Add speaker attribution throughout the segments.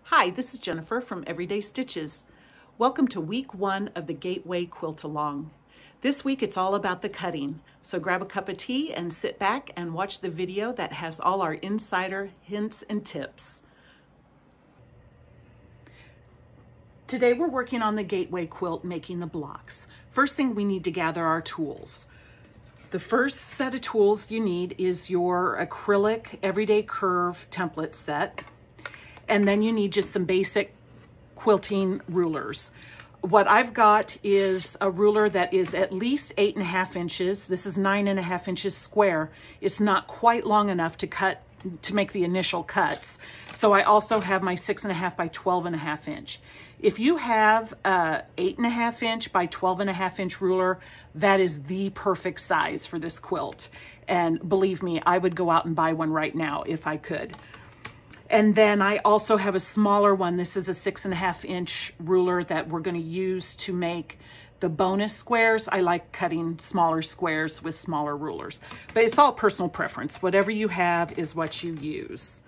Speaker 1: Hi, this is Jennifer from Everyday Stitches. Welcome to week 1 of the Gateway Quilt Along. This week it's all about the cutting, so grab a cup of tea and sit back and watch the video that has all our insider hints and tips. Today we're working on the Gateway quilt, making the blocks. First thing, we need to gather our tools. The first set of tools you need is your acrylic everyday curve template set. And then you need just some basic quilting rulers. What I've got is a ruler that is at least 8.5 inches. This is 9.5 inches square. It's not quite long enough to make the initial cuts. So I also have my 6.5 by 12.5 inch. If you have a 8.5 inch by 12.5 inch ruler, that is the perfect size for this quilt. And believe me, I would go out and buy one right now if I could. And then I also have a smaller one. This is a 6.5 inch ruler that we're going to use to make the bonus squares. I like cutting smaller squares with smaller rulers, but it's all personal preference. Whatever you have is what you use.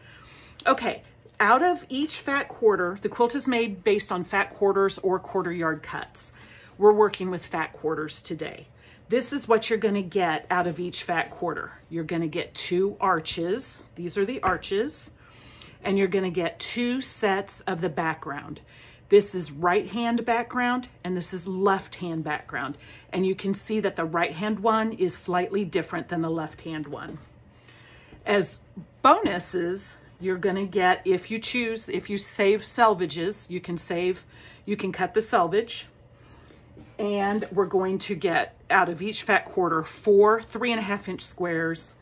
Speaker 1: Okay, out of each fat quarter, the quilt is made based on fat quarters or quarter yard cuts. We're working with fat quarters today. This is what you're going to get out of each fat quarter. You're going to get 2 arches. These are the arches. And you're going to get 2 sets of the background. This is right hand background and this is left hand background. And you can see that the right hand one is slightly different than the left hand one. As bonuses, you're going to get, if you save selvages, you can cut the selvage. And we're going to get out of each fat quarter 4 3.5 inch squares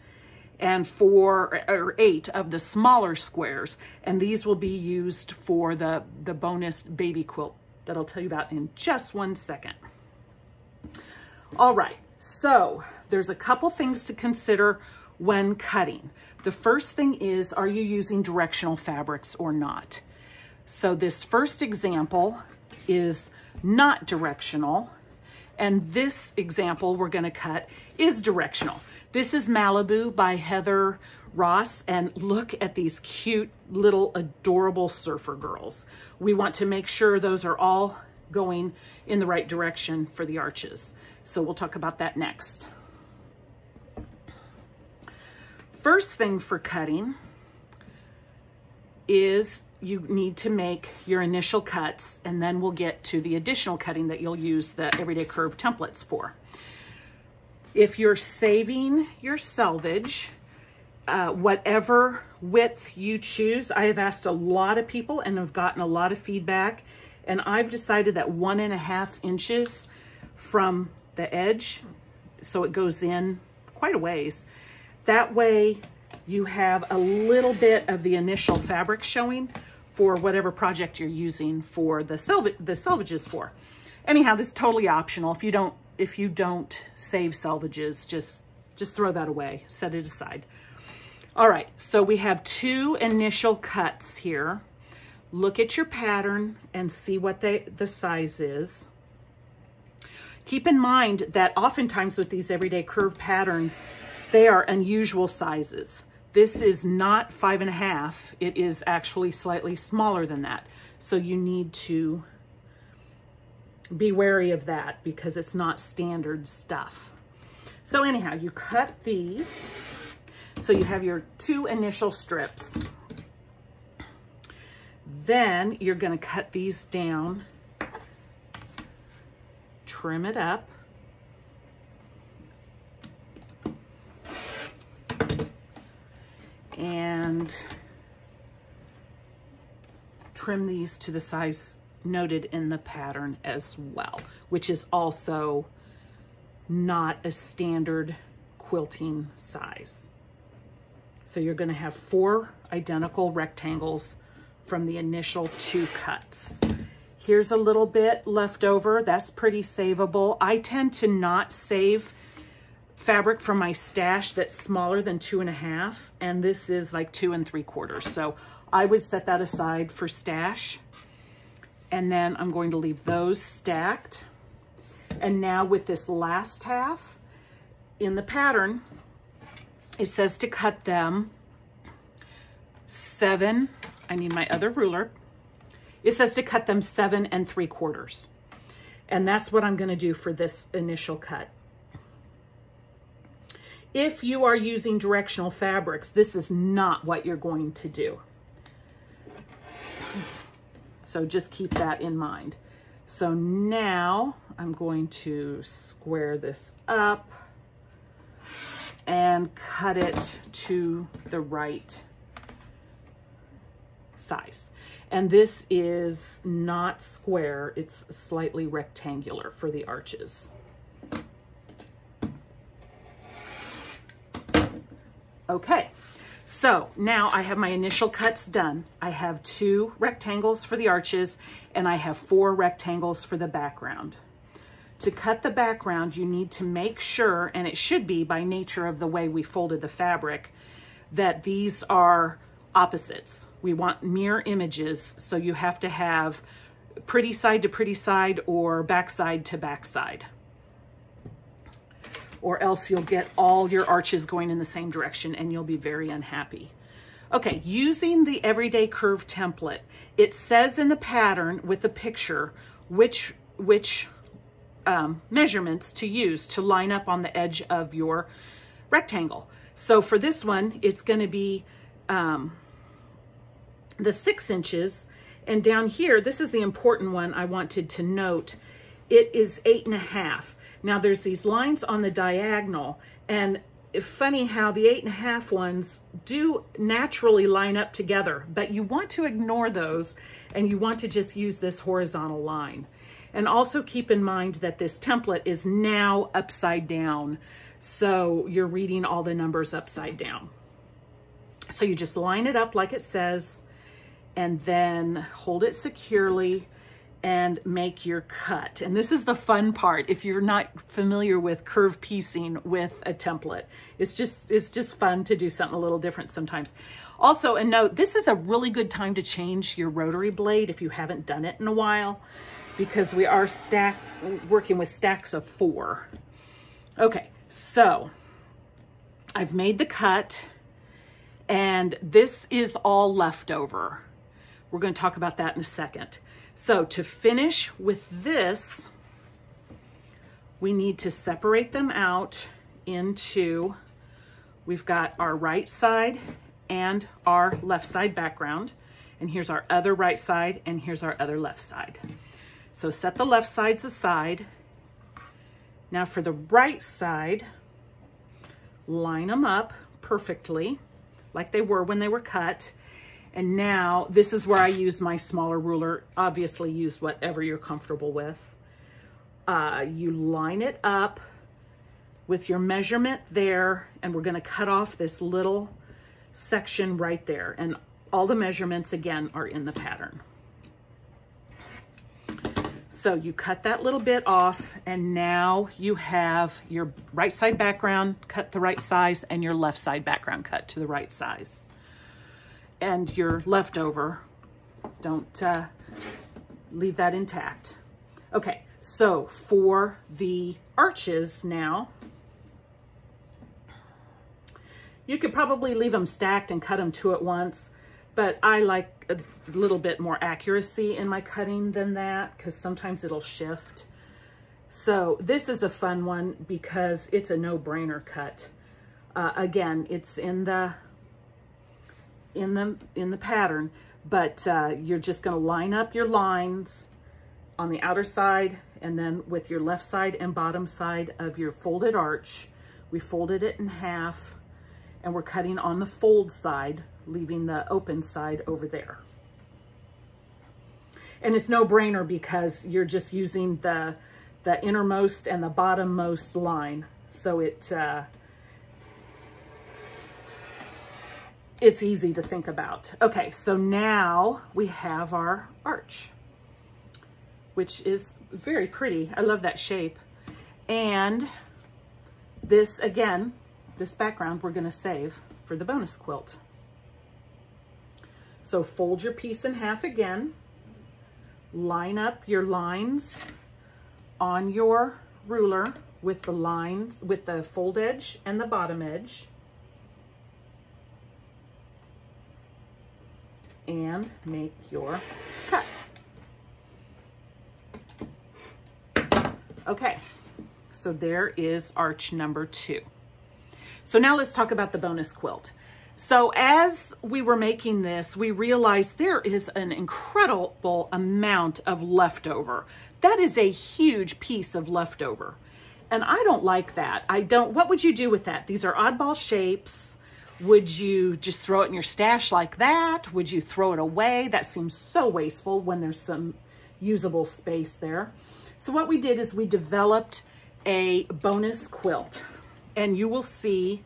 Speaker 1: and 4 or 8 of the smaller squares. And these will be used for the bonus baby quilt that I'll tell you about in just 1 second. All right, so there's a couple things to consider when cutting. The first thing is, are you using directional fabrics or not? So this first example is not directional, and this example we're going to cut is directional. This is Malibu by Heather Ross, and look at these cute little adorable surfer girls. We want to make sure those are all going in the right direction for the arches. So we'll talk about that next. First thing for cutting is you need to make your initial cuts, and then we'll get to the additional cutting that you'll use the everyday curve templates for. If you're saving your selvage, whatever width you choose, I have asked a lot of people and have gotten a lot of feedback, and I've decided that 1.5 inches from the edge, so it goes in quite a ways. That way you have a little bit of the initial fabric showing for whatever project you're using for the selvages for. Anyhow, this is totally optional. If you don't save selvages, just throw that away, set it aside. All right, so we have 2 initial cuts here. Look at your pattern and see what the size is. Keep in mind that oftentimes with these everyday curve patterns, they are unusual sizes. This is not 5.5, it is actually slightly smaller than that. So you need to be wary of that because it's not standard stuff. So anyhow, you cut these. So you have your 2 initial strips. Then you're going to cut these down, trim it up. And trim these to the size noted in the pattern as well, which is also not a standard quilting size. So you're going to have 4 identical rectangles from the initial 2 cuts. Here's a little bit left over. That's pretty savable. I tend to not save fabric from my stash that's smaller than 2.5, and this is like 2 3/4. So I would set that aside for stash. And then I'm going to leave those stacked. And now with this last half in the pattern, it says to cut them 7, I need my other ruler, It says to cut them 7 3/4. And that's what I'm gonna do for this initial cut. If you are using Directional Fabrics, this is not what you're going to do. So just keep that in mind. So now I'm going to square this up and cut it to the right size. And this is not square, it's slightly rectangular for the arches. Okay, so now I have my initial cuts done. I have 2 rectangles for the arches and I have 4 rectangles for the background. To cut the background, you need to make sure, and it should be by nature of the way we folded the fabric, that these are opposites. We want mirror images, so you have to have pretty side to pretty side or back side to back side, or else you'll get all your arches going in the same direction and you'll be very unhappy. Okay, using the Everyday Curve template, it says in the pattern with the picture which measurements to use to line up on the edge of your rectangle. So for this one, it's going to be the 6 inches, and down here, this is the important one I wanted to note, it is 8.5. Now there's these lines on the diagonal, and it's funny how the 8.5 ones do naturally line up together, but you want to ignore those and you want to just use this horizontal line. And also keep in mind that this template is now upside down, so you're reading all the numbers upside down. So you just line it up like it says, and then hold it securely and make your cut. And this is the fun part if you're not familiar with curve piecing with a template. It's just fun to do something a little different sometimes. Also, a note, this is a really good time to change your rotary blade if you haven't done it in a while, because we are working with stacks of 4. Okay, so I've made the cut, and this is all leftover. We're going to talk about that in a second. So to finish with this, we need to separate them out into, we've got our right side and our left side background, and here's our other right side, and here's our other left side. So set the left sides aside. Now for the right side, line them up perfectly like they were when they were cut. And now this is where I use my smaller ruler. Obviously use whatever you're comfortable with. You line it up with your measurement there, and we're gonna cut off this little section right there. And all the measurements again are in the pattern. So you cut that little bit off, and now you have your right side background cut the right size and your left side background cut to the right size. And your leftover, don't leave that intact. Okay, so for the arches now, you could probably leave them stacked and cut them 2 at once, but I like a little bit more accuracy in my cutting than that, because sometimes it'll shift. So this is a fun one because it's a no-brainer cut. Again, it's in the pattern, but you're just going to line up your lines on the outer side, and then with your left side and bottom side of your folded arch, we folded it in half, and we're cutting on the fold side, leaving the open side over there. And it's no brainer because you're just using the innermost and the bottommost line, so it's easy to think about. Okay, so now we have our arch, which is very pretty. I love that shape. And this, again, this background we're gonna save for the bonus quilt. So fold your piece in half again, line up your lines on your ruler with the lines, with the fold edge and the bottom edge, and make your cut. Okay, so there is arch number 2. So now let's talk about the bonus quilt. So as we were making this, we realized there is an incredible amount of leftover. That is a huge piece of leftover. And I don't like that. What would you do with that? These are oddball shapes. Would you just throw it in your stash like that? Would you throw it away? That seems so wasteful when there's some usable space there. So what we did is we developed a bonus quilt, and you will see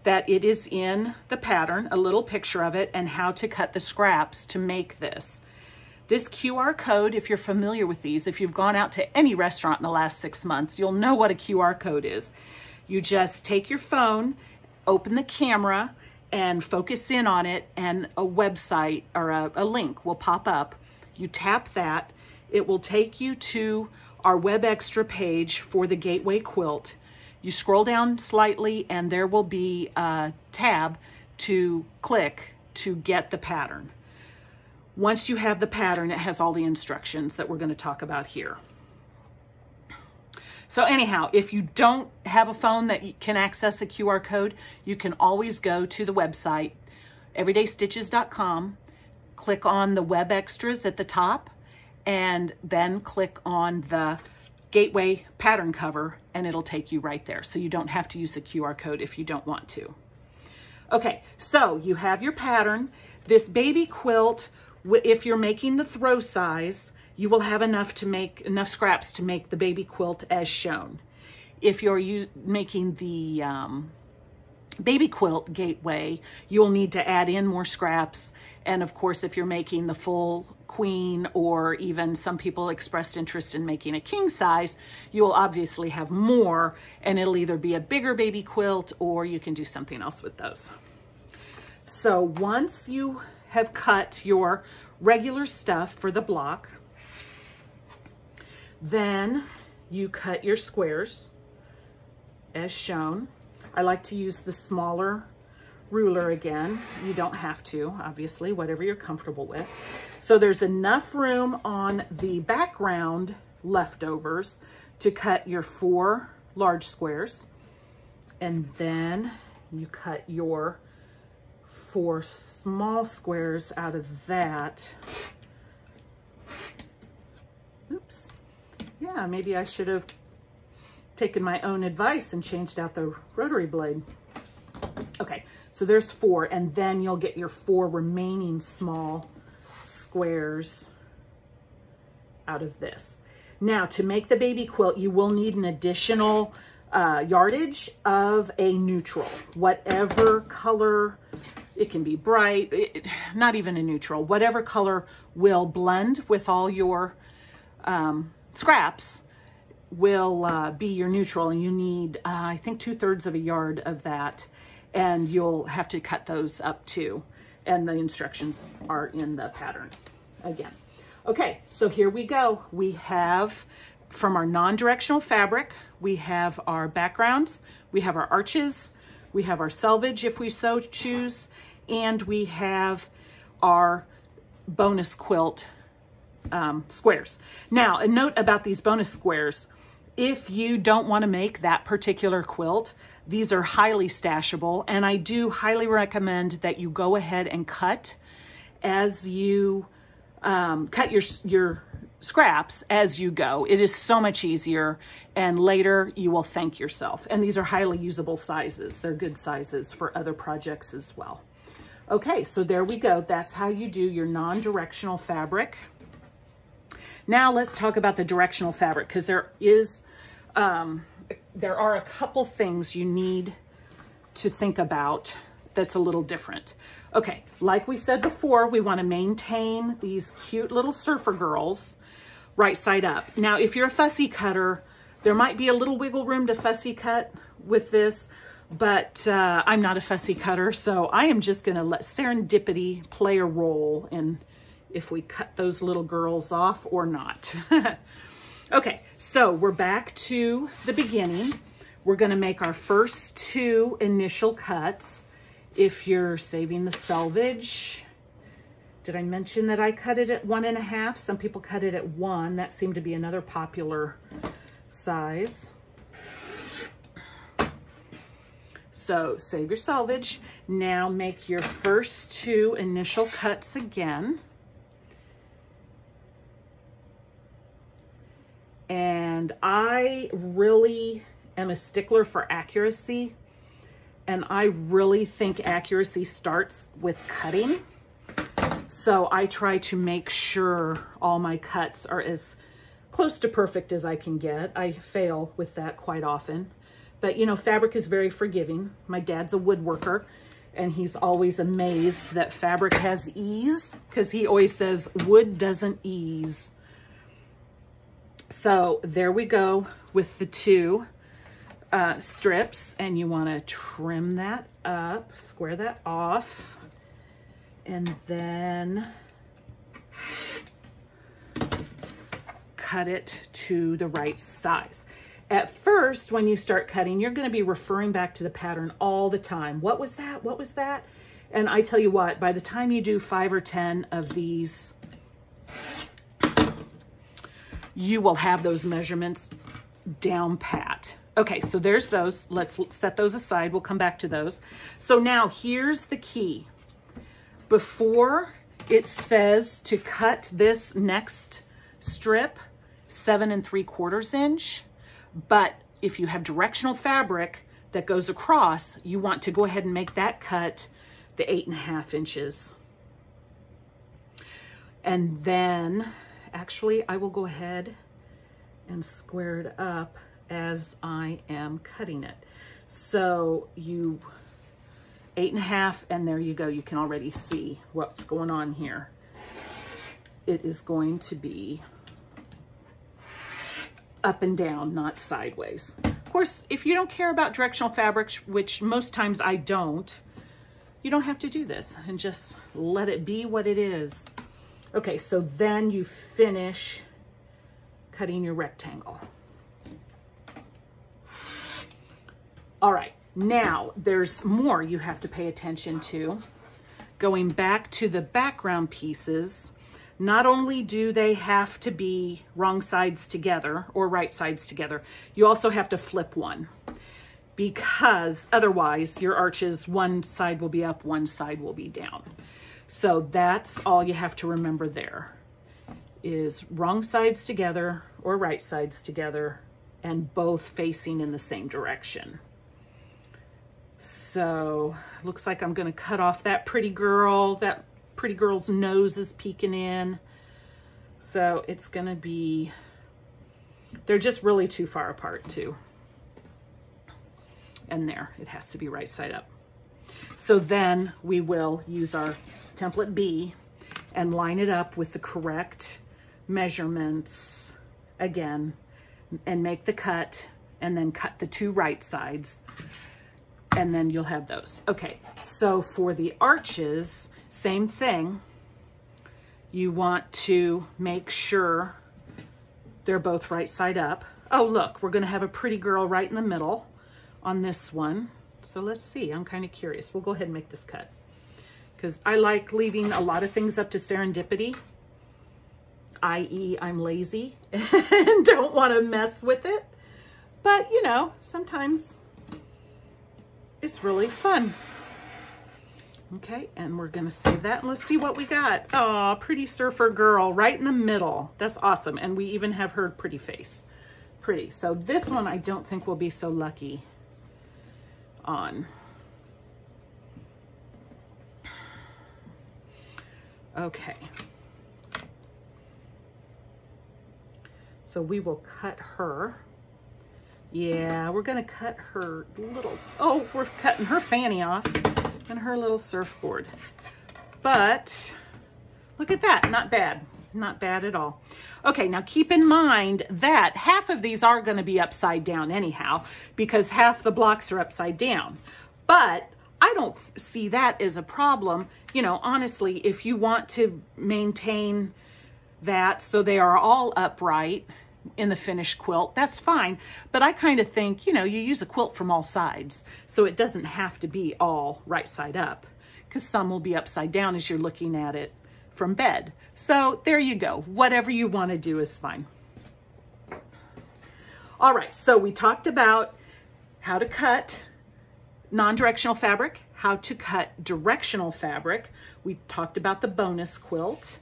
Speaker 1: that it is in the pattern, a little picture of it, and how to cut the scraps to make this. This QR code, if you're familiar with these, if you've gone out to any restaurant in the last 6 months, you'll know what a QR code is. You just take your phone, open the camera, and focus in on it, and a website or a link will pop up. You tap that, it will take you to our Web Extra page for the Gateway Quilt. You scroll down slightly and there will be a tab to click to get the pattern. Once you have the pattern, it has all the instructions that we're going to talk about here. So anyhow, if you don't have a phone that can access a QR code, you can always go to the website, everydaystitches.com, click on the Web Extras at the top, and then click on the Gateway pattern cover, and it'll take you right there. So you don't have to use the QR code if you don't want to. Okay, so you have your pattern. This baby quilt, if you're making the throw size, you will have enough scraps to make the baby quilt as shown. If you're making the baby quilt Gateway, you'll need to add in more scraps. And of course, if you're making the full queen, or even some people expressed interest in making a king size, you will obviously have more, and it'll either be a bigger baby quilt or you can do something else with those. So once you have cut your regular stuff for the block, then you cut your squares as shown. I like to use the smaller ruler again. You don't have to, obviously, whatever you're comfortable with. So there's enough room on the background leftovers to cut your 4 large squares, and then you cut your 4 small squares out of that. Oops. Yeah, maybe I should have taken my own advice and changed out the rotary blade. Okay, so there's 4, and then you'll get your 4 remaining small squares out of this. Now, to make the baby quilt, you will need an additional yardage of a neutral, whatever color. It can be bright, not even a neutral, whatever color will blend with all your scraps will be your neutral, and you need, I think, 2/3 of a yard of that, and you'll have to cut those up too, and the instructions are in the pattern again. Okay, so here we go. We have, from our non-directional fabric, we have our backgrounds, we have our arches, we have our selvage if we so choose, and we have our bonus quilt squares. Now, a note about these bonus squares: if you don't want to make that particular quilt, these are highly stashable, and I do highly recommend that you go ahead and cut as you cut your scraps as you go. It is so much easier, and later you will thank yourself. And these are highly usable sizes. They're good sizes for other projects as well. Okay, so there we go. That's how you do your non-directional fabric. Now let's talk about the directional fabric, because there are a couple things you need to think about that's a little different. Okay, like we said before, we want to maintain these cute little surfer girls right side up. Now, if you're a fussy cutter, there might be a little wiggle room to fussy cut with this, but I'm not a fussy cutter, so I am just going to let serendipity play a role in if we cut those little girls off or not. Okay, so we're back to the beginning. We're going to make our first 2 initial cuts. If you're saving the selvage, did I mention that I cut it at 1.5? Some people cut it at 1. That seemed to be another popular size. So save your selvage. Now make your first 2 initial cuts again. And I really am a stickler for accuracy. And I really think accuracy starts with cutting. So I try to make sure all my cuts are as close to perfect as I can get. I fail with that quite often. But you know, fabric is very forgiving. My dad's a woodworker and he's always amazed that fabric has ease because he always says wood doesn't ease. So there we go with the 2 strips, and you want to trim that up, square that off, and then cut it to the right size. At first, when you start cutting, you're going to be referring back to the pattern all the time. What was that? What was that? And I tell you what, by the time you do 5 or 10 of these, you will have those measurements down pat. Okay, so there's those. Let's set those aside. We'll come back to those. So now here's the key. Before it says to cut this next strip 7 3/4 inch, but if you have directional fabric that goes across, you want to go ahead and make that cut the 8 1/2 inches. And then actually I will go ahead and square it up as I am cutting it. So you 8 1/2, and there you go. You can already see what's going on here. It is going to be up and down, not sideways. Of course, if you don't care about directional fabrics, which most times I don't, you don't have to do this and just let it be what it is. Okay, so then you finish cutting your rectangle. All right, now there's more you have to pay attention to. Going back to the background pieces, not only do they have to be wrong sides together or right sides together, you also have to flip one, because otherwise your arches, one side will be up, one side will be down. So that's all you have to remember there, is wrong sides together or right sides together, and both facing in the same direction. So looks like I'm gonna cut off that pretty girl. That pretty girl's nose is peeking in. So it's gonna be, they're just really too far apart too. And there, it has to be right side up. So then we will use our template B and line it up with the correct measurements again, and make the cut, and then cut the 2 right sides, and then you'll have those. Okay, so for the arches, same thing. You want to make sure they're both right side up. Oh, look, we're gonna have a pretty girl right in the middle on this one. So let's see, I'm kind of curious. We'll go ahead and make this cut, because I like leaving a lot of things up to serendipity, i.e. I'm lazy and don't want to mess with it. But you know, sometimes it's really fun. Okay, and we're gonna save that, and let's see what we got. Oh, pretty surfer girl right in the middle. That's awesome. And we even have her pretty face. Pretty. So this one I don't think we'll be so lucky on. Okay. So we will cut her. Yeah, we're gonna cut her little, oh, we're cutting her fanny off and her little surfboard. But look at that, not bad. Not bad at all. Okay, now keep in mind that half of these are gonna be upside down anyhow, because half the blocks are upside down. But I don't see that as a problem. You know, honestly, if you want to maintain that so they are all upright in the finished quilt, that's fine. But I kind of think, you know, you use a quilt from all sides, so it doesn't have to be all right side up, because some will be upside down as you're looking at it from bed. So there you go. Whatever you want to do is fine. All right, so we talked about how to cut non-directional fabric, how to cut directional fabric. We talked about the bonus quilt,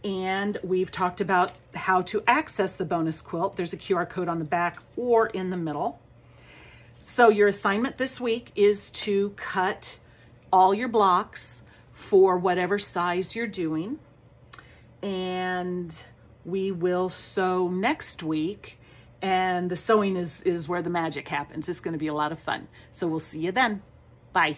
Speaker 1: and we've talked about how to access the bonus quilt. There's a QR code on the back or in the middle. So your assignment this week is to cut all your blocks for whatever size you're doing. And we will sew next week, and the sewing is where the magic happens. It's going to be a lot of fun. So we'll see you then. Bye.